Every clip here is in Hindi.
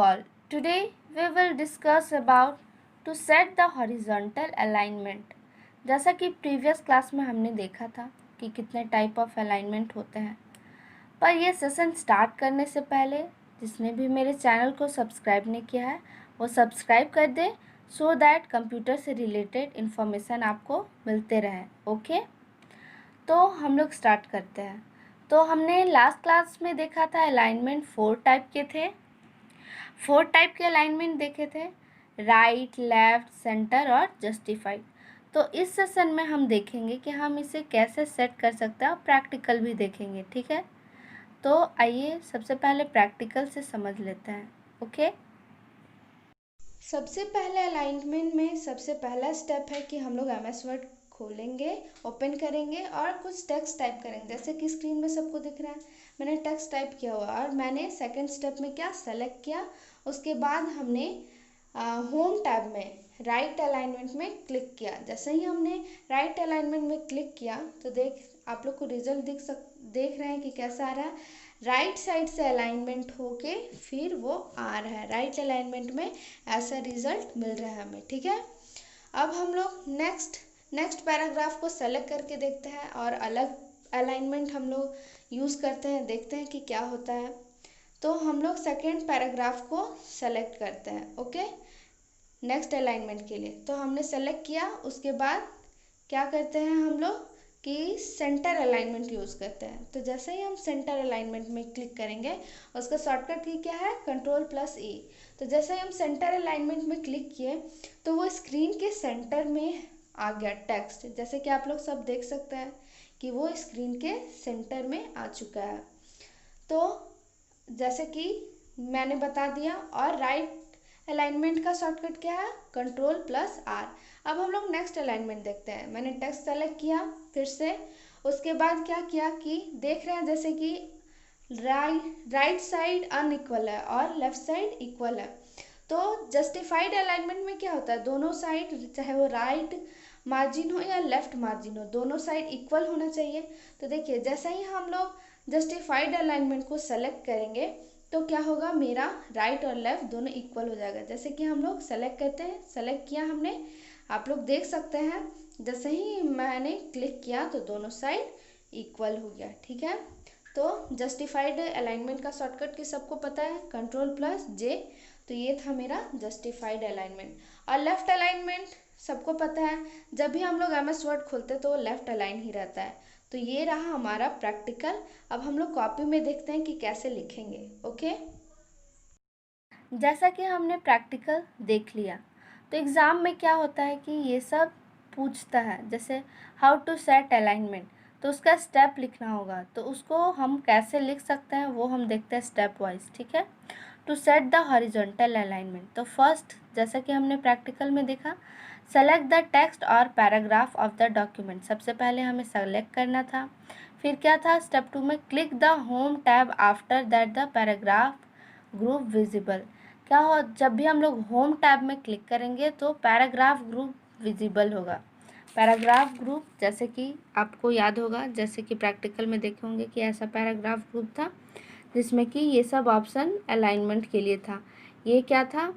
all. Today we will discuss about to set the horizontal alignment. जैसा कि प्रीवियस क्लास में हमने देखा था कि कितने टाइप ऑफ अलाइनमेंट होते हैं, पर ये सेशन स्टार्ट करने से पहले जिसने भी मेरे चैनल को सब्सक्राइब नहीं किया है वो सब्सक्राइब कर दे, सो दैट कंप्यूटर से रिलेटेड इन्फॉर्मेशन आपको मिलते रहे. ओके, तो हम लोग स्टार्ट करते हैं. तो हमने लास्ट क्लास में देखा था अलाइनमेंट 4 टाइप के थे. 4 टाइप के अलाइनमेंट देखे थे, राइट, लेफ्ट, सेंटर और जस्टिफाइड. तो इस सेशन में हम देखेंगे कि हम इसे कैसे सेट कर सकते हैं और प्रैक्टिकल भी देखेंगे. ठीक है, तो आइए सबसे पहले प्रैक्टिकल से समझ लेते हैं. ओके, सबसे पहले अलाइनमेंट में सबसे पहला स्टेप है कि हम लोग MS वर्ड खोलेंगे, ओपन करेंगे और कुछ टेक्स्ट टाइप करेंगे. जैसे कि स्क्रीन में सबको दिख रहा है, मैंने टेक्स्ट टाइप किया हुआ और मैंने सेकंड स्टेप में क्या सेलेक्ट किया. उसके बाद हमने होम टैब में राइट अलाइनमेंट में क्लिक किया. जैसे ही हमने राइट अलाइनमेंट में क्लिक किया तो आप लोग को रिजल्ट देख रहे हैं कि कैसा आ रहा है. राइट साइड से अलाइनमेंट होके फिर वो आ रहा है. राइट अलाइनमेंट में ऐसा रिजल्ट मिल रहा है हमें. ठीक है, अब हम लोग नेक्स्ट पैराग्राफ को सेलेक्ट करके देखते हैं और अलग अलाइनमेंट हम लोग यूज़ करते हैं, देखते हैं कि क्या होता है. तो हम लोग सेकेंड पैराग्राफ को सेलेक्ट करते हैं. ओके, नेक्स्ट अलाइनमेंट के लिए तो हमने सेलेक्ट किया. उसके बाद क्या करते हैं हम लोग कि सेंटर अलाइनमेंट यूज़ करते हैं. तो जैसे ही हम सेंटर अलाइनमेंट में क्लिक करेंगे, उसका शॉर्टकट की क्या है, Ctrl+E. तो जैसे ही हम सेंटर अलाइनमेंट में क्लिक किए तो वो स्क्रीन के सेंटर में आ गया टेक्स्ट. जैसे कि आप लोग सब देख सकते हैं कि वो स्क्रीन के सेंटर में आ चुका है. तो जैसे कि मैंने बता दिया. और राइट अलाइनमेंट का शॉर्टकट क्या है, Ctrl+R. अब हम लोग नेक्स्ट अलाइनमेंट देखते हैं. मैंने टेक्स्ट सेलेक्ट किया फिर से. उसके बाद क्या किया कि देख रहे हैं जैसे कि राइट साइड अनइक्वल है और लेफ्ट साइड इक्वल है. तो जस्टिफाइड अलाइनमेंट में क्या होता है, दोनों साइड चाहे वो राइट मार्जिन हो या लेफ्ट मार्जिन हो, दोनों साइड इक्वल होना चाहिए. तो देखिए जैसे ही हम लोग जस्टिफाइड अलाइनमेंट को सेलेक्ट करेंगे तो क्या होगा, मेरा राइट और लेफ्ट दोनों इक्वल हो जाएगा. जैसे कि हम लोग सेलेक्ट करते हैं, सेलेक्ट किया हमने, आप लोग देख सकते हैं जैसे ही मैंने क्लिक किया तो दोनों साइड इक्वल हो गया. ठीक है, तो जस्टिफाइड अलाइनमेंट का शॉर्टकट की सबको पता है, Ctrl+J. तो ये था मेरा जस्टिफाइड अलाइनमेंट. और लेफ्ट अलाइनमेंट सबको पता है, जब भी हम लोग MS वर्ड खोलते तो लेफ्ट अलाइन ही रहता है. तो ये रहा हमारा प्रैक्टिकल. अब हम लोग कॉपी में देखते हैं कि कैसे लिखेंगे. ओके, जैसा कि हमने प्रैक्टिकल देख लिया तो एग्ज़ाम में क्या होता है कि ये सब पूछता है. जैसे हाउ टू सेट अलाइनमेंट, तो उसका स्टेप लिखना होगा. तो उसको हम कैसे लिख सकते हैं वो हम देखते हैं स्टेप वाइज. ठीक है, to set the horizontal alignment. तो फर्स्ट जैसा कि हमने प्रैक्टिकल में देखा, सेलेक्ट द टेक्स्ट और पैराग्राफ ऑफ द डॉक्यूमेंट. सबसे पहले हमें सेलेक्ट करना था. फिर क्या था स्टेप 2 में, click the home tab after that the paragraph group visible. क्या हो, जब भी हम लोग होम टैब में क्लिक करेंगे तो पैराग्राफ ग्रुप विजिबल होगा. पैराग्राफ ग्रुप जैसे कि आपको याद होगा, जैसे कि प्रैक्टिकल में देखे होंगे कि ऐसा पैराग्राफ ग्रुप था जिसमें कि ये सब ऑप्शन अलाइनमेंट के लिए था. ये क्या था,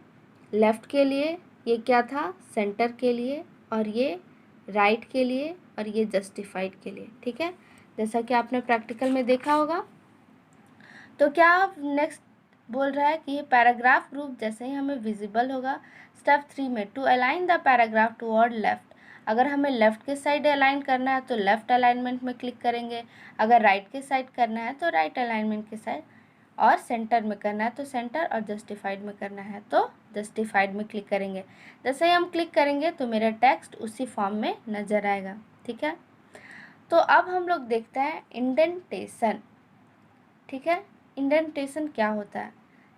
लेफ़्ट के लिए, ये क्या था, सेंटर के लिए, और ये राइट के लिए, और ये जस्टिफाइड के लिए. ठीक है, जैसा कि आपने प्रैक्टिकल में देखा होगा. तो क्या नेक्स्ट बोल रहा है कि ये पैराग्राफ ग्रुप जैसे ही हमें विजिबल होगा. स्टेप 3 में, to align the paragraph toward left. अगर हमें लेफ़्ट के साइड अलाइन करना है तो लेफ़्ट अलाइनमेंट में क्लिक करेंगे. अगर राइट के साइड करना है तो राइट अलाइनमेंट के साइड, और सेंटर में करना है तो सेंटर, और जस्टिफाइड में करना है तो जस्टिफाइड में क्लिक करेंगे. जैसे ही हम क्लिक करेंगे तो मेरा टेक्स्ट उसी फॉर्म में नज़र आएगा. ठीक है, तो अब हम लोग देखते हैं इंडेंटेशन. ठीक है, इंडेंटेशन क्या होता है,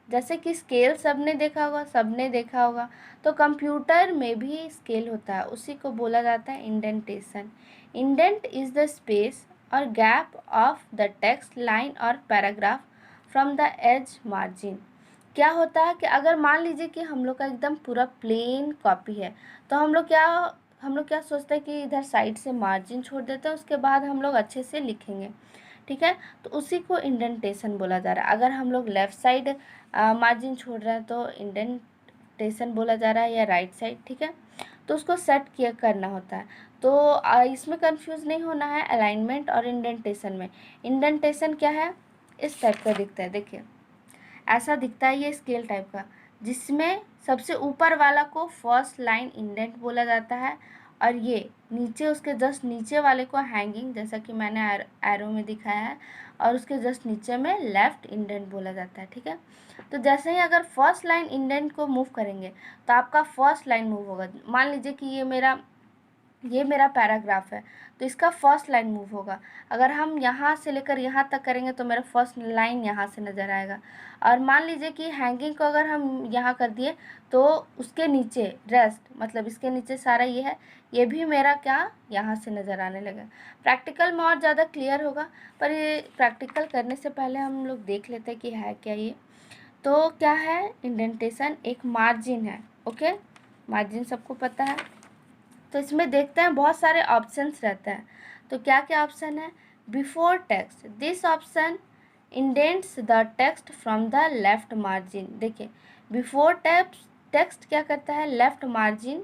जैसे कि स्केल सबने देखा होगा. तो कंप्यूटर में भी स्केल होता है, उसी को बोला जाता है indentation. Indent is the space और gap of the text line और paragraph from the edge margin. क्या होता है कि अगर मान लीजिए कि हम लोग का एकदम पूरा प्लेन कॉपी है तो हम लोग क्या सोचते हैं कि इधर साइड से मार्जिन छोड़ देते हैं, उसके बाद हम लोग अच्छे से लिखेंगे. ठीक है। तो उसी को इंडेंटेशन बोला जा रहा है। अगर हम लोग लेफ़्ट साइड मार्जिन छोड़ रहे हैं तो इंडेंटेशन बोला जा रहा है, या राइट साइड, ठीक है। तो उसको सेट किया करना होता है। तो इसमें कंफ्यूज नहीं होना है अलाइनमेंट और इंडेंटेशन में। इंडेंटेशन क्या है, इस टाइप का दिखता है, देखिए ऐसा दिखता है ये स्केल टाइप का, जिसमें सबसे ऊपर वाला को फर्स्ट लाइन इंडेंट बोला जाता है, और ये नीचे उसके जस्ट नीचे वाले को हैंगिंग, जैसा कि मैंने एरो में दिखाया है, और उसके जस्ट नीचे में लेफ्ट इंडेंट बोला जाता है, ठीक है। तो जैसे ही अगर फर्स्ट लाइन इंडेंट को मूव करेंगे तो आपका फर्स्ट लाइन मूव होगा। मान लीजिए कि ये मेरा पैराग्राफ है, तो इसका फर्स्ट लाइन मूव होगा। अगर हम यहाँ से लेकर यहाँ तक करेंगे तो मेरा फर्स्ट लाइन यहाँ से नज़र आएगा। और मान लीजिए कि हैंगिंग को अगर हम यहाँ कर दिए तो उसके नीचे रेस्ट, मतलब इसके नीचे सारा ये है, ये भी मेरा क्या यहाँ से नज़र आने लगा। प्रैक्टिकल में और ज़्यादा क्लियर होगा, पर ये प्रैक्टिकल करने से पहले हम लोग देख लेते हैं कि है क्या ये। तो क्या है इंडेंटेशन, एक मार्जिन है, ओके। मार्जिन सबको पता है। तो इसमें देखते हैं बहुत सारे ऑप्शंस रहते हैं। तो क्या क्या ऑप्शन है, before text, this option indents the text from the left margin. देखिए बिफोर टेक्स्ट क्या करता है, लेफ्ट मार्जिन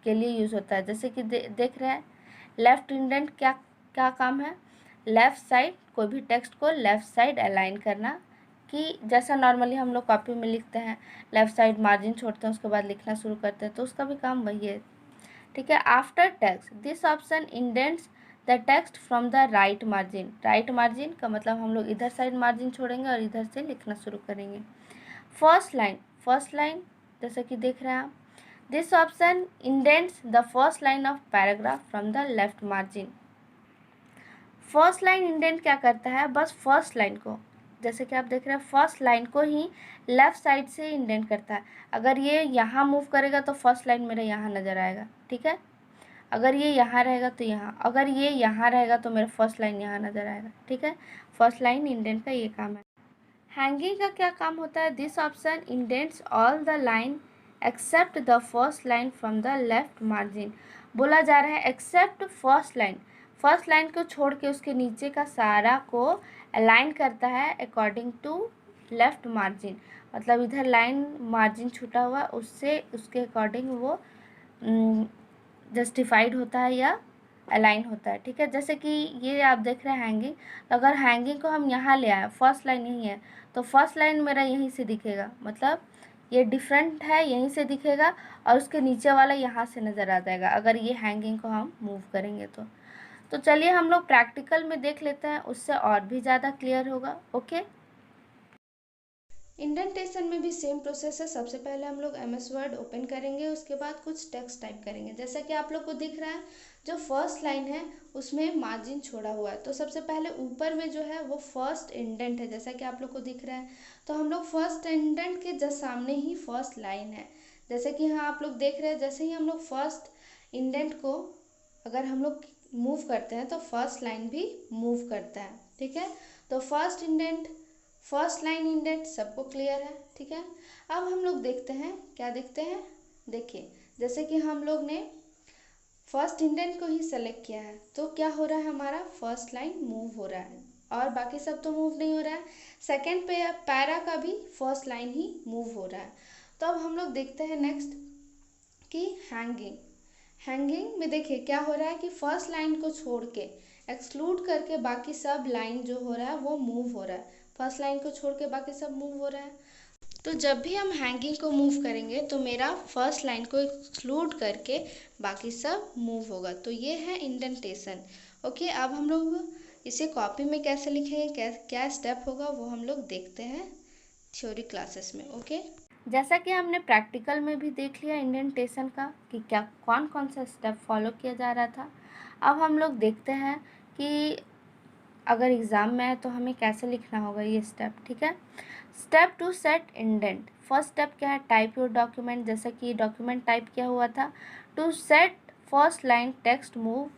के लिए यूज़ होता है। जैसे कि देख रहे हैं लेफ्ट इंडेंट क्या क्या काम है, लेफ़्ट साइड कोई भी टेक्स्ट को लेफ़्ट साइड अलाइन करना, कि जैसा नॉर्मली हम लोग कॉपी में लिखते हैं, लेफ़्ट साइड मार्जिन छोड़ते हैं उसके बाद लिखना शुरू करते हैं, तो उसका भी काम वही है, ठीक है। After text, this option indents the text from the right margin. Right margin का मतलब हम लोग इधर साइड मार्जिन छोड़ेंगे और इधर से लिखना शुरू करेंगे। फर्स्ट लाइन जैसे कि देख रहे हैं आप, this option indents the first line of paragraph from the left margin. First line indent क्या करता है, बस फर्स्ट लाइन को, जैसे कि आप देख रहे हैं फर्स्ट लाइन को ही लेफ़्ट साइड से इंडेंट करता है। अगर ये यहाँ मूव करेगा तो फर्स्ट लाइन मेरा यहाँ नज़र आएगा, ठीक है। अगर ये यहाँ रहेगा तो यहाँ, अगर ये यहाँ रहेगा तो मेरा फर्स्ट लाइन यहाँ नज़र आएगा, ठीक है। फर्स्ट लाइन इंडेंट का ये काम है। हैंगिंग का क्या काम होता है, this option indents all the line except the first line from the left margin. बोला जा रहा है एक्सेप्ट फर्स्ट लाइन को छोड़ के उसके नीचे का सारा को अलाइन करता है अकॉर्डिंग टू लेफ्ट मार्जिन। मतलब इधर लाइन मार्जिन छूटा हुआ उससे उसके अकॉर्डिंग वो जस्टिफाइड होता है या अलाइन होता है, ठीक है। जैसे कि ये आप देख रहे हैं हैंगिंग, तो अगर हैंगिंग को हम यहाँ ले आए, फर्स्ट लाइन यही है, तो फर्स्ट लाइन मेरा यहीं से दिखेगा, मतलब ये डिफरेंट है, यहीं से दिखेगा, और उसके नीचे वाला यहाँ से नज़र आ जाएगा अगर ये हैंगिंग को हम मूव करेंगे तो चलिए हम लोग प्रैक्टिकल में देख लेते हैं, उससे और भी ज़्यादा क्लियर होगा, ओके। इंडेंटेशन में भी सेम प्रोसेस है। सबसे पहले हम लोग MS वर्ड ओपन करेंगे, उसके बाद कुछ टेक्स्ट टाइप करेंगे। जैसा कि आप लोग को दिख रहा है जो फर्स्ट लाइन है उसमें मार्जिन छोड़ा हुआ है, तो सबसे पहले ऊपर में जो है वो फर्स्ट इंडेंट है, जैसा कि आप लोग को दिख रहा है। तो हम लोग फर्स्ट इंडेंट के जस्ट सामने ही फर्स्ट लाइन है, जैसे कि यहाँ आप लोग देख रहे हैं। जैसे ही हम लोग फर्स्ट इंडेंट को अगर हम लोग मूव करते हैं तो फर्स्ट लाइन भी मूव करता है, ठीक है। तो फर्स्ट लाइन इंडेंट सबको क्लियर है, ठीक है। अब हम लोग देखते हैं क्या देखते हैं, देखिए जैसे कि हम लोग ने फर्स्ट इंडेंट को ही सेलेक्ट किया है तो क्या हो रहा है, हमारा फर्स्ट लाइन मूव हो रहा है और बाकी सब तो मूव नहीं हो रहा है। सेकेंड पैरा का भी फर्स्ट लाइन ही मूव हो रहा है। तो अब हम लोग देखते हैं नेक्स्ट कि हैंगिंग में देखिए क्या हो रहा है कि फर्स्ट लाइन को छोड़ के एक्सक्लूड करके बाकी सब लाइन जो हो रहा है वो मूव हो रहा है। फर्स्ट लाइन को छोड़ के बाकी सब मूव हो रहा है। तो जब भी हम हैंगिंग को मूव करेंगे तो मेरा फर्स्ट लाइन को एक्सक्लूड करके बाकी सब मूव होगा। तो ये है इंडेंटेशन, ओके। अब हम लोग इसे कॉपी में कैसे लिखेंगे, क्या स्टेप होगा वो हम लोग देखते हैं थ्योरी क्लासेस में, ओके। जैसा कि हमने प्रैक्टिकल में भी देख लिया इंडेंटेशन का कि क्या कौन कौन सा स्टेप फॉलो किया जा रहा था। अब हम लोग देखते हैं कि अगर एग्ज़ाम में है तो हमें कैसे लिखना होगा ये स्टेप, ठीक है। Step to set indent, first step क्या है, टाइप योर डॉक्यूमेंट। जैसा कि डॉक्यूमेंट टाइप किया हुआ था, to set first line text move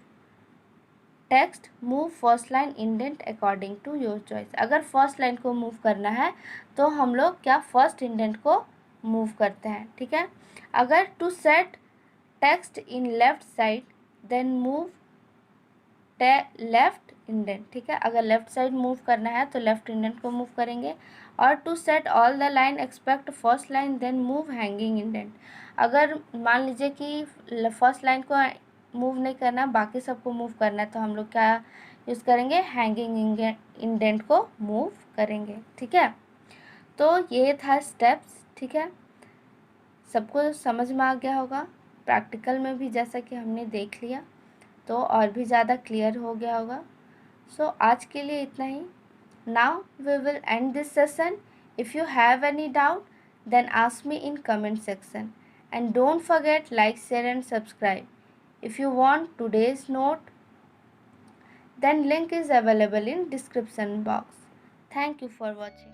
first line indent according to your choice. अगर फर्स्ट लाइन को मूव करना है तो हम लोग क्या फर्स्ट इंडेंट को मूव करते हैं, ठीक है। अगर to set text in left side then move left indent, ठीक है। अगर लेफ्ट साइड मूव करना है तो लेफ्ट इंडेंट को मूव करेंगे। और to set all the line expect first line then move hanging indent. अगर मान लीजिए कि फर्स्ट लाइन को मूव नहीं करना, बाकी सबको मूव करना है, तो हम लोग क्या यूज़ करेंगे, हैंगिंग इंडेंट को मूव करेंगे, ठीक है। तो ये था स्टेप्स, ठीक है। सबको समझ में आ गया होगा। प्रैक्टिकल में भी जैसा कि हमने देख लिया तो और भी ज़्यादा क्लियर हो गया होगा। सो आज के लिए इतना ही। Now we will end this session. If you have any doubt then ask me in comment section and don't forget like, share and subscribe. If you want today's note, then link is available in description box. Thank you for watching.